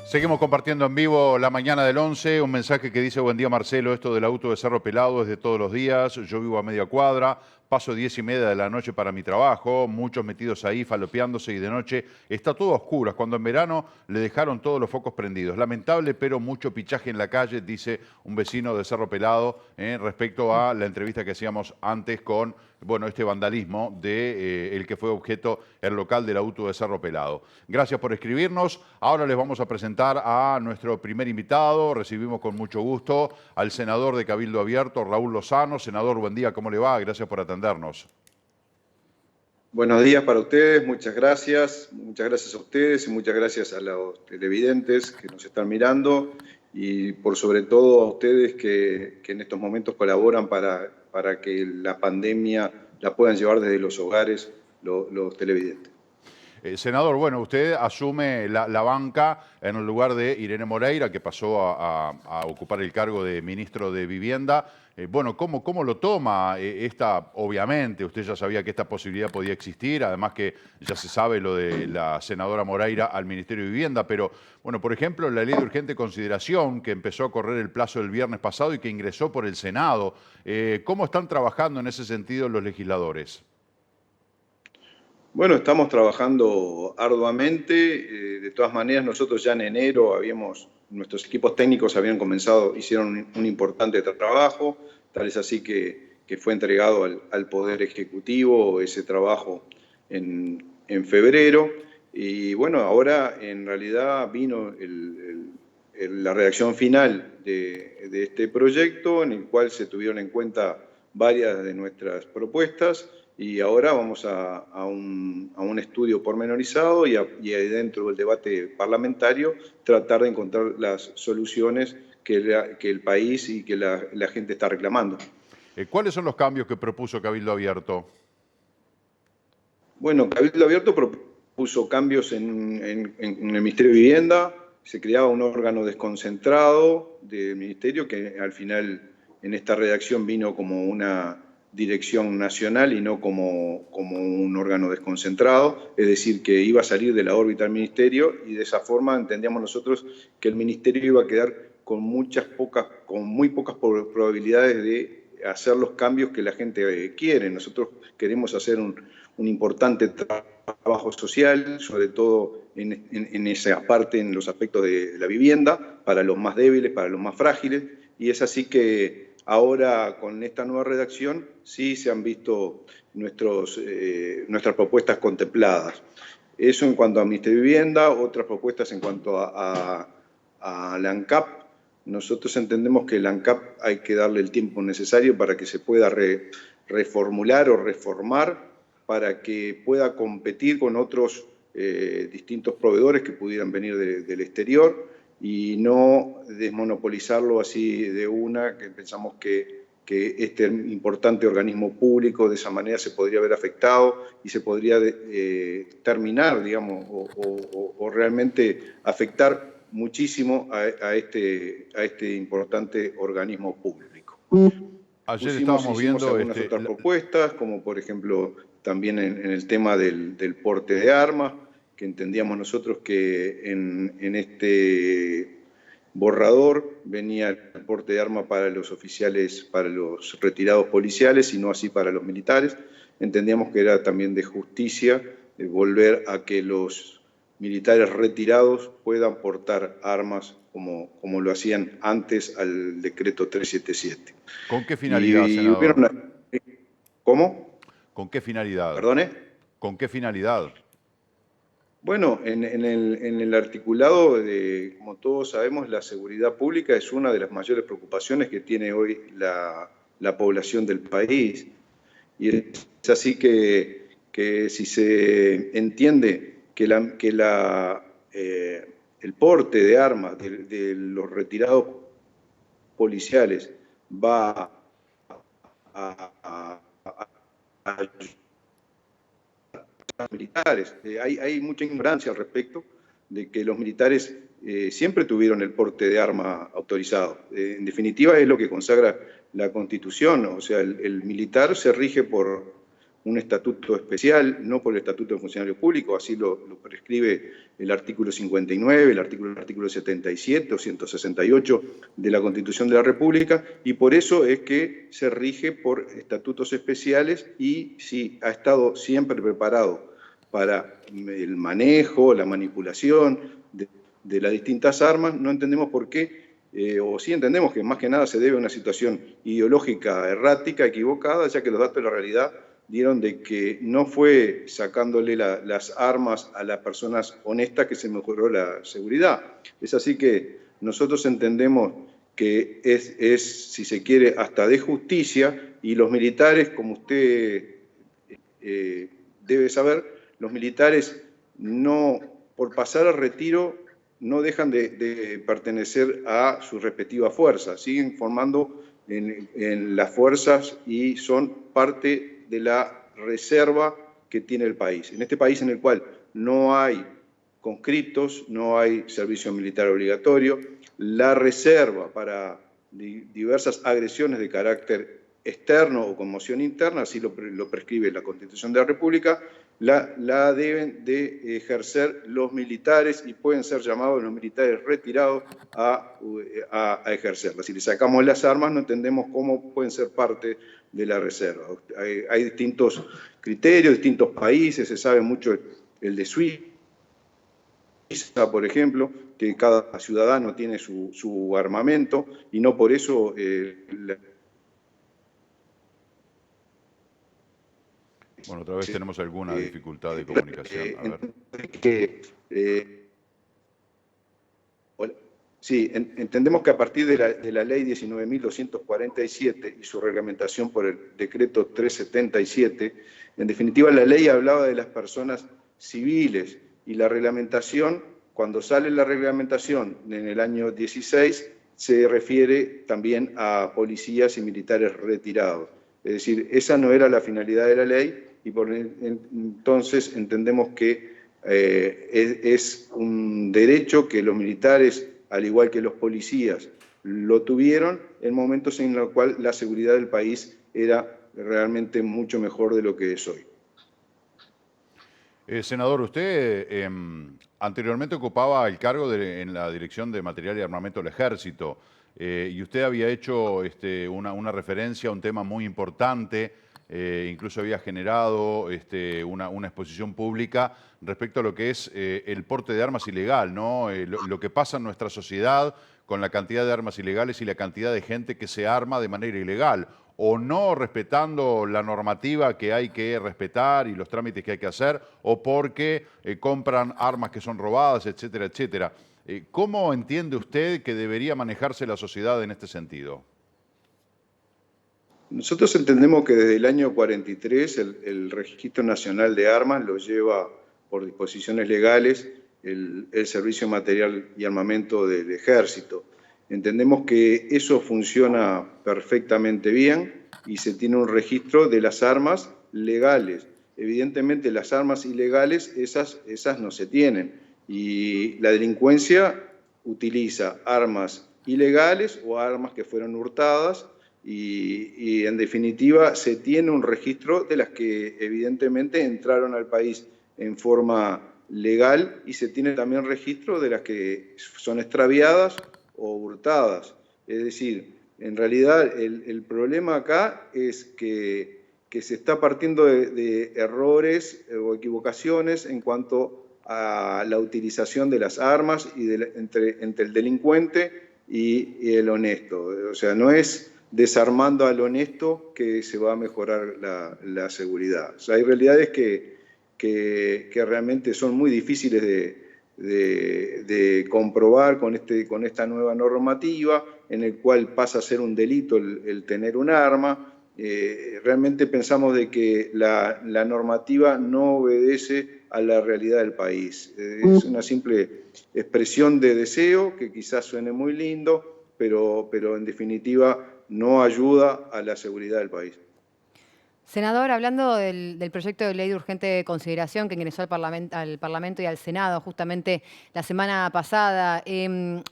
Seguimos compartiendo en vivo la mañana del 11, un mensaje que dice: buen día Marcelo, esto del auto de Cerro Pelado es de todos los días, yo vivo a media cuadra, paso 10:30 de la noche para mi trabajo, muchos metidos ahí falopeándose y de noche está todo a oscuras, cuando en verano le dejaron todos los focos prendidos. Lamentable, pero mucho pichaje en la calle, dice un vecino de Cerro Pelado, respecto a la entrevista que hacíamos antes con este vandalismo de el que fue objeto el local del auto de Cerro Pelado. Gracias por escribirnos. Ahora les vamos a presentar a nuestro primer invitado. Recibimos con mucho gusto al senador de Cabildo Abierto, Raúl Lozano. Senador, buen día, ¿cómo le va? Gracias por atendernos. Buenos días para ustedes, muchas gracias a ustedes y muchas gracias a los televidentes que nos están mirando y por sobre todo a ustedes que en estos momentos colaboran para que la pandemia la puedan llevar desde los hogares los televidentes. Senador, bueno, usted asume la banca en el lugar de Irene Moreira, que pasó a ocupar el cargo de ministro de Vivienda. ¿Cómo lo toma obviamente, usted ya sabía que esta posibilidad podía existir, además que ya se sabe lo de la senadora Moreira al Ministerio de Vivienda, pero, por ejemplo, la ley de urgente consideración, que empezó a correr el plazo el viernes pasado y que ingresó por el Senado, ¿cómo están trabajando en ese sentido los legisladores? Bueno, estamos trabajando arduamente. De todas maneras, nosotros ya en enero nuestros equipos técnicos hicieron un importante trabajo, tal es así que fue entregado al Poder Ejecutivo ese trabajo en febrero. Y bueno, ahora en realidad vino la redacción final de este proyecto, en el cual se tuvieron en cuenta varias de nuestras propuestas. Y ahora vamos a un estudio pormenorizado y dentro del debate parlamentario tratar de encontrar las soluciones que el país y que la gente está reclamando. ¿Cuáles son los cambios que propuso Cabildo Abierto? Bueno, Cabildo Abierto propuso cambios en el Ministerio de Vivienda. Se creaba un órgano desconcentrado del Ministerio que al final en esta redacción vino como una dirección nacional y no como un órgano desconcentrado, es decir, que iba a salir de la órbita del Ministerio y de esa forma entendíamos nosotros que el Ministerio iba a quedar con muy pocas probabilidades de hacer los cambios que la gente quiere. Nosotros queremos hacer un importante trabajo social, sobre todo en esa parte, en los aspectos de la vivienda, para los más débiles, para los más frágiles, y es así que ahora, con esta nueva redacción, sí se han visto nuestras propuestas contempladas. Eso en cuanto a Ministerio de Vivienda, otras propuestas en cuanto a la ANCAP. Nosotros entendemos que la ANCAP hay que darle el tiempo necesario para que se pueda reformular o reformar, para que pueda competir con otros distintos proveedores que pudieran venir del exterior, y no desmonopolizarlo así de una, que pensamos que este importante organismo público de esa manera se podría ver afectado y se podría terminar, digamos, o realmente afectar muchísimo a este importante organismo público. Ayer Hicimos viendo algunas otras propuestas, como por ejemplo también en el tema del porte de armas, que entendíamos nosotros que en este borrador venía el porte de armas para los oficiales, para los retirados policiales, y no así para los militares. Entendíamos que era también de justicia volver a que los militares retirados puedan portar armas como lo hacían antes al decreto 377. ¿Con qué finalidad, senador? ¿Cómo? ¿Con qué finalidad? ¿Perdone? ¿Con qué finalidad? Bueno, en el articulado, como todos sabemos, la seguridad pública es una de las mayores preocupaciones que tiene hoy la población del país. Y es así que si se entiende que el porte de armas de los retirados policiales va a militares. Hay mucha ignorancia al respecto de que los militares siempre tuvieron el porte de arma autorizado. En definitiva, es lo que consagra la Constitución. O sea, el militar se rige por un estatuto especial, no por el Estatuto de Funcionarios Públicos, así lo prescribe el artículo 59, el artículo 77 o 168 de la Constitución de la República, y por eso es que se rige por estatutos especiales y sí, ha estado siempre preparado para el manejo, la manipulación de las distintas armas. No entendemos por qué, o sí entendemos que más que nada se debe a una situación ideológica errática, equivocada, ya que los datos de la realidad dieron de que no fue sacándole las armas a las personas honestas que se mejoró la seguridad. Es así que nosotros entendemos que es, si se quiere, hasta de justicia, y los militares, como usted debe saber, los militares no, por pasar al retiro, no dejan de pertenecer a sus respectivas fuerzas, siguen formando en las fuerzas y son parte de la reserva que tiene el país. En este país en el cual no hay conscriptos, no hay servicio militar obligatorio, la reserva para diversas agresiones de carácter externo o conmoción interna, así lo prescribe la Constitución de la República, la deben de ejercer los militares y pueden ser llamados los militares retirados a ejercerla. Si le sacamos las armas, no entendemos cómo pueden ser parte de la reserva. Hay distintos criterios, distintos países, se sabe mucho el de Suiza, por ejemplo, que cada ciudadano tiene su armamento y no por eso Bueno, otra vez tenemos alguna dificultad de comunicación. A ver. Sí, entendemos que a partir de la ley 19.247 y su reglamentación por el decreto 377, en definitiva la ley hablaba de las personas civiles y la reglamentación, cuando sale la reglamentación en el año 16, se refiere también a policías y militares retirados. Es decir, esa no era la finalidad de la ley y por entonces entendemos que es un derecho que los militares, al igual que los policías, lo tuvieron en momentos en los cuales la seguridad del país era realmente mucho mejor de lo que es hoy. Senador, usted anteriormente ocupaba el cargo en la Dirección de Material y Armamento del Ejército y usted había hecho una referencia a un tema muy importante, incluso había generado una exposición pública respecto a lo que es el porte de armas ilegal, ¿no? Lo que pasa en nuestra sociedad con la cantidad de armas ilegales y la cantidad de gente que se arma de manera ilegal, o no respetando la normativa que hay que respetar y los trámites que hay que hacer, o porque compran armas que son robadas, etcétera, etcétera. ¿Cómo entiende usted que debería manejarse la sociedad en este sentido? Nosotros entendemos que desde el año 43 el Registro Nacional de Armas lo lleva por disposiciones legales el Servicio Material y Armamento del Ejército. Entendemos que eso funciona perfectamente bien y se tiene un registro de las armas legales. Evidentemente las armas ilegales, esas no se tienen. Y la delincuencia utiliza armas ilegales o armas que fueron hurtadas y en definitiva se tiene un registro de las que evidentemente entraron al país en forma legal y se tiene también registro de las que son extraviadas o hurtadas. Es decir, en realidad el problema acá es que se está partiendo de errores o equivocaciones en cuanto a la utilización de las armas y entre el delincuente y el honesto. O sea, no es desarmando al honesto que se va a mejorar la seguridad. O sea, hay realidades que realmente son muy difíciles de comprobar con esta nueva normativa, en el cual pasa a ser un delito el tener un arma. Realmente pensamos de que la normativa no obedece a la realidad del país. Es una simple expresión de deseo que quizás suene muy lindo, pero en definitiva no ayuda a la seguridad del país. Senador, hablando del proyecto de ley de urgente consideración que ingresó al Parlamento y al Senado justamente la semana pasada,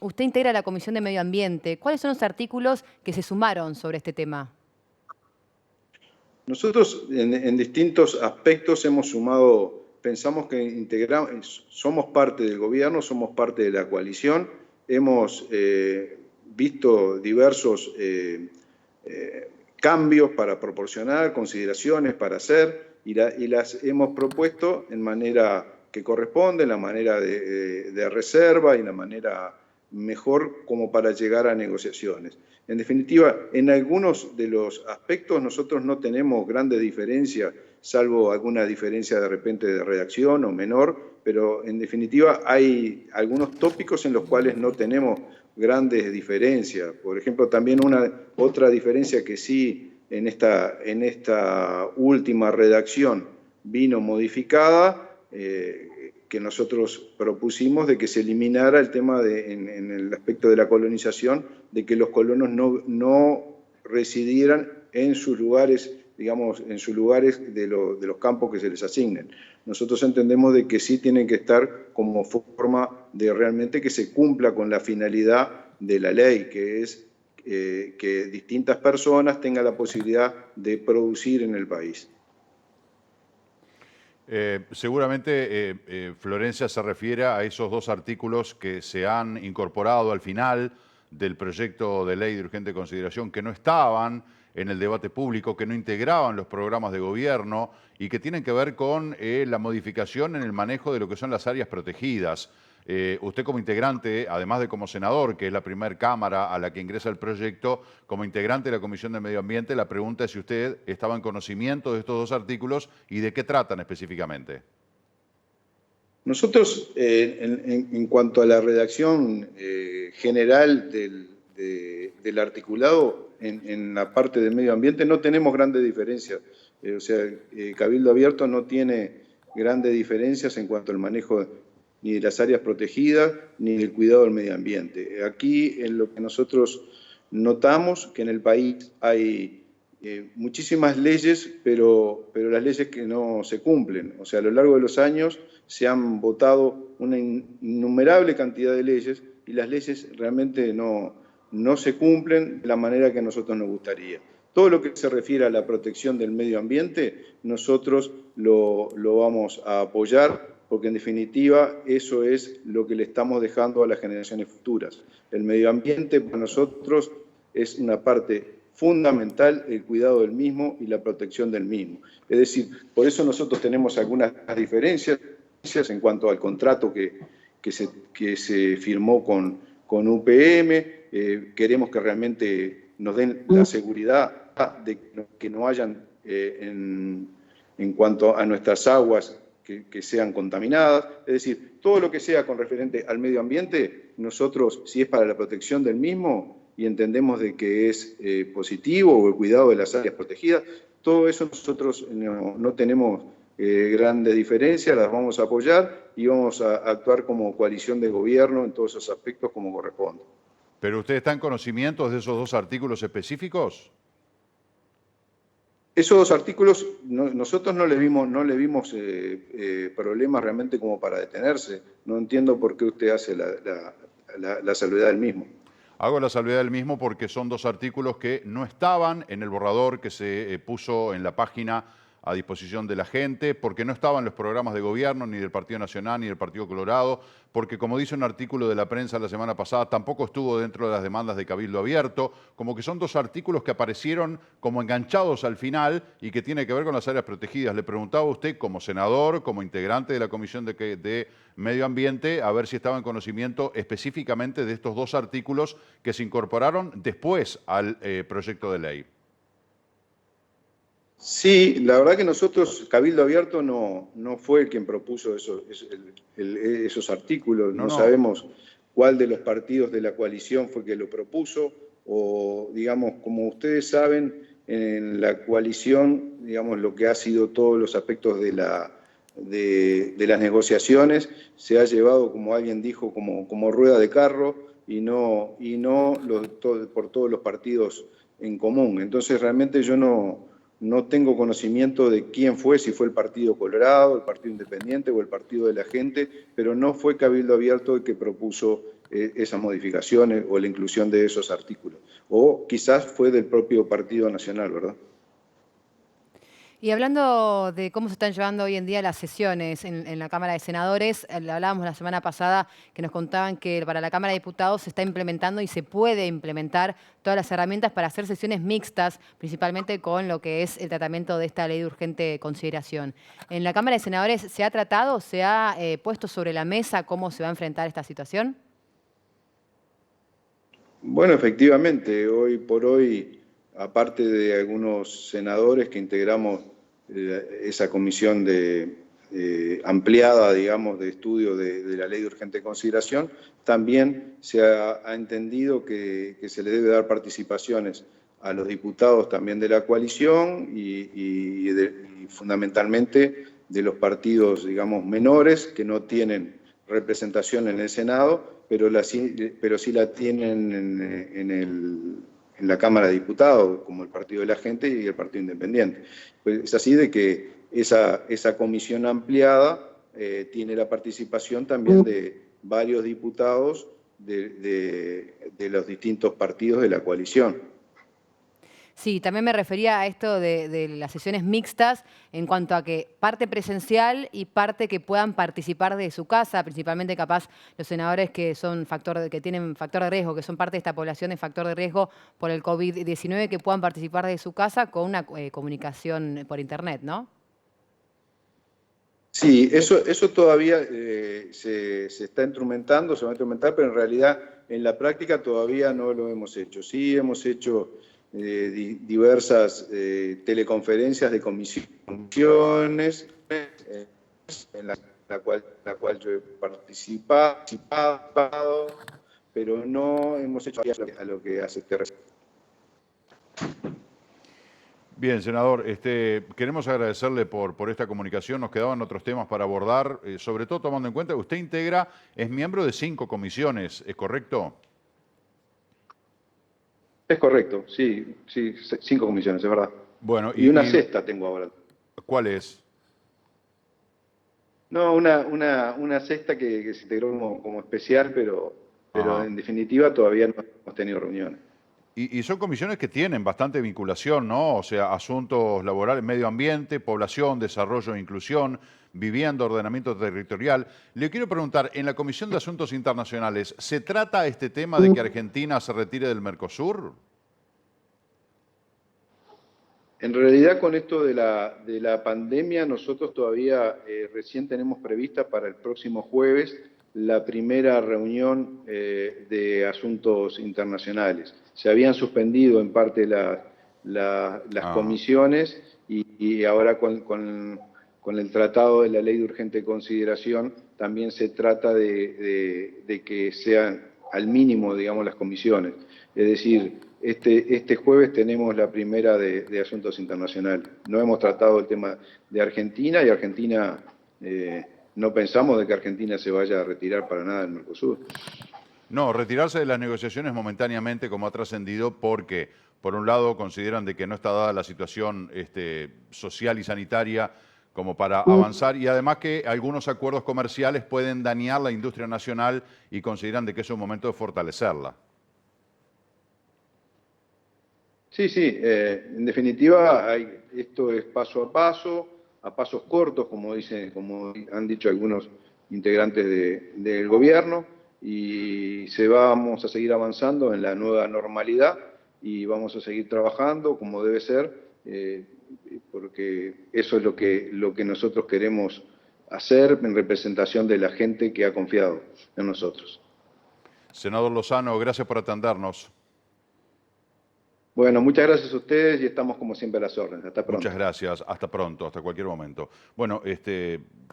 usted integra la Comisión de Medio Ambiente. ¿Cuáles son los artículos que se sumaron sobre este tema? Nosotros en distintos aspectos hemos sumado, pensamos que somos parte del gobierno, somos parte de la coalición, hemos visto diversos cambios para proporcionar, consideraciones para hacer, y las hemos propuesto en manera que corresponde, en la manera de reserva y en la manera mejor como para llegar a negociaciones. En definitiva, en algunos de los aspectos nosotros no tenemos grandes diferencias, salvo alguna diferencia de repente de redacción o menor, pero en definitiva hay algunos tópicos en los cuales no tenemos grandes diferencias. Por ejemplo, también otra diferencia que sí en esta última redacción vino modificada, que nosotros propusimos de que se eliminara el tema en el aspecto de la colonización, de que los colonos no residieran en sus lugares, digamos, en sus lugares de los campos que se les asignen. Nosotros entendemos de que sí tienen que estar como forma de realmente que se cumpla con la finalidad de la ley, que es que distintas personas tengan la posibilidad de producir en el país. Seguramente Florencia se refiere a esos dos artículos que se han incorporado al final del proyecto de ley de urgente consideración, que no estaban en el debate público, que no integraban los programas de gobierno y que tienen que ver con la modificación en el manejo de lo que son las áreas protegidas. Usted como integrante, además de como senador, que es la primera cámara a la que ingresa el proyecto, como integrante de la Comisión de Medio Ambiente, la pregunta es si usted estaba en conocimiento de estos dos artículos y de qué tratan específicamente. Nosotros, en cuanto a la redacción general del articulado, en la parte del medio ambiente no tenemos grandes diferencias. O sea, Cabildo Abierto no tiene grandes diferencias en cuanto al manejo ni de las áreas protegidas, ni del cuidado del medio ambiente. Aquí, en lo que nosotros notamos, que en el país hay muchísimas leyes, pero las leyes que no se cumplen. O sea, a lo largo de los años se han votado una innumerable cantidad de leyes y las leyes realmente no se cumplen de la manera que a nosotros nos gustaría. Todo lo que se refiere a la protección del medio ambiente, nosotros lo vamos a apoyar, porque en definitiva eso es lo que le estamos dejando a las generaciones futuras. El medio ambiente para nosotros es una parte fundamental, el cuidado del mismo y la protección del mismo. Es decir, por eso nosotros tenemos algunas diferencias en cuanto al contrato que se firmó con UPM. Queremos que realmente nos den la seguridad de que no hayan, en cuanto a nuestras aguas, que sean contaminadas. Es decir, todo lo que sea con referente al medio ambiente, nosotros, si es para la protección del mismo y entendemos de que es positivo, o el cuidado de las áreas protegidas, todo eso nosotros no tenemos grandes diferencias, las vamos a apoyar y vamos a actuar como coalición de gobierno en todos esos aspectos como corresponde. ¿Pero usted está en conocimiento de esos dos artículos específicos? Esos dos artículos, nosotros no le vimos problemas realmente como para detenerse. No entiendo por qué usted hace la salvedad del mismo. Hago la salvedad del mismo porque son dos artículos que no estaban en el borrador que se puso en la página a disposición de la gente, porque no estaban los programas de gobierno, ni del Partido Nacional, ni del Partido Colorado, porque como dice un artículo de la prensa la semana pasada, tampoco estuvo dentro de las demandas de Cabildo Abierto, como que son dos artículos que aparecieron como enganchados al final y que tiene que ver con las áreas protegidas. Le preguntaba a usted, como senador, como integrante de la Comisión de Medio Ambiente, a ver si estaba en conocimiento específicamente de estos dos artículos que se incorporaron después al proyecto de ley. Sí, la verdad que nosotros, Cabildo Abierto no fue el quien propuso esos artículos. No sabemos cuál de los partidos de la coalición fue que lo propuso, o digamos, como ustedes saben, en la coalición, digamos, lo que ha sido todos los aspectos de las negociaciones se ha llevado, como alguien dijo, como rueda de carro y no por todos los partidos en común. Entonces realmente yo no tengo conocimiento de quién fue, si fue el Partido Colorado, el Partido Independiente o el Partido de la Gente, pero no fue Cabildo Abierto el que propuso esas modificaciones o la inclusión de esos artículos. O quizás fue del propio Partido Nacional, ¿verdad? Y hablando de cómo se están llevando hoy en día las sesiones en la Cámara de Senadores, hablábamos la semana pasada que nos contaban que para la Cámara de Diputados se está implementando y se puede implementar todas las herramientas para hacer sesiones mixtas, principalmente con lo que es el tratamiento de esta ley de urgente consideración. En la Cámara de Senadores, ¿se ha tratado, se ha puesto sobre la mesa cómo se va a enfrentar esta situación? Bueno, efectivamente, hoy por hoy, aparte de algunos senadores que integramos esa comisión ampliada, digamos, de estudio de la ley de urgente consideración, también se ha entendido que se le debe dar participaciones a los diputados también de la coalición y fundamentalmente de los partidos, digamos, menores que no tienen representación en el Senado, pero sí la tienen en la Cámara de Diputados, como el Partido de la Gente y el Partido Independiente. Pues es así de que esa comisión ampliada tiene la participación también de varios diputados de los distintos partidos de la coalición. Sí, también me refería a esto de las sesiones mixtas en cuanto a que parte presencial y parte que puedan participar de su casa, principalmente capaz los senadores que tienen factor de riesgo, que son parte de esta población de factor de riesgo por el COVID-19, que puedan participar de su casa con una comunicación por internet, ¿no? Sí, eso todavía se está instrumentando, se va a instrumentar, pero en realidad en la práctica todavía no lo hemos hecho. Sí hemos hecho diversas teleconferencias de comisiones en la cual yo he participado, pero no hemos hecho a lo que hace este respecto. Bien, senador, queremos agradecerle por esta comunicación. Nos quedaban otros temas para abordar, sobre todo tomando en cuenta que usted es miembro de 5 comisiones, ¿es correcto? Es correcto, sí, 5 comisiones, es verdad. Bueno, y una sexta tengo ahora. ¿Cuál es? No, una sexta que se integró como especial, pero en definitiva todavía no hemos tenido reuniones. Y son comisiones que tienen bastante vinculación, ¿no? O sea, asuntos laborales, medio ambiente, población, desarrollo e inclusión, vivienda, ordenamiento territorial. Le quiero preguntar, en la Comisión de Asuntos Internacionales, ¿se trata este tema de que Argentina se retire del Mercosur? En realidad, con esto de la pandemia, nosotros todavía recién tenemos prevista para el próximo jueves la primera reunión de asuntos internacionales. Se habían suspendido en parte las comisiones y ahora con el tratado de la ley de urgente consideración también se trata de que sean al mínimo, digamos, las comisiones. Es decir, este jueves tenemos la primera de asuntos internacionales. No hemos tratado el tema de Argentina y Argentina... no pensamos de que Argentina se vaya a retirar para nada del Mercosur. No, retirarse de las negociaciones momentáneamente, como ha trascendido, porque, por un lado, consideran de que no está dada la situación social y sanitaria como para avanzar, y además que algunos acuerdos comerciales pueden dañar la industria nacional y consideran de que es un momento de fortalecerla. Sí, en definitiva, esto es paso a pasos cortos, como han dicho algunos integrantes del gobierno, y vamos a seguir avanzando en la nueva normalidad y vamos a seguir trabajando como debe ser, porque eso es lo que nosotros queremos hacer en representación de la gente que ha confiado en nosotros. Senador Lozano, gracias por atendernos. Bueno, muchas gracias a ustedes y estamos como siempre a las órdenes. Hasta pronto. Muchas gracias. Hasta pronto, hasta cualquier momento. Bueno,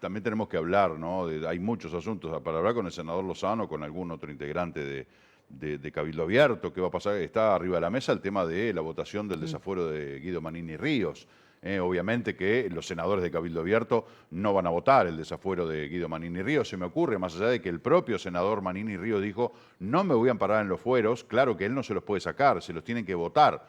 también tenemos que hablar, ¿no? Hay muchos asuntos para hablar con el senador Lozano, con algún otro integrante de Cabildo Abierto. ¿Qué va a pasar? Está arriba de la mesa el tema de la votación del desafuero de Guido Manini Ríos. Obviamente que los senadores de Cabildo Abierto no van a votar el desafuero de Guido Manini Ríos. Se me ocurre, más allá de que el propio senador Manini Ríos dijo, no me voy a amparar en los fueros, claro que él no se los puede sacar, se los tienen que votar.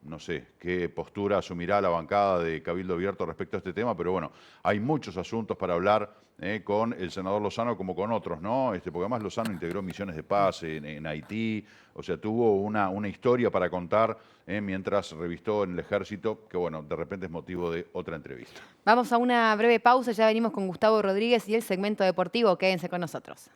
no sé qué postura asumirá la bancada de Cabildo Abierto respecto a este tema, pero bueno, hay muchos asuntos para hablar con el senador Lozano como con otros, ¿no? Porque además Lozano integró misiones de paz en Haití, o sea, tuvo una historia para contar mientras revistó en el ejército, que bueno, de repente es motivo de otra entrevista. Vamos a una breve pausa, ya venimos con Gustavo Rodríguez y el segmento deportivo. Quédense con nosotros.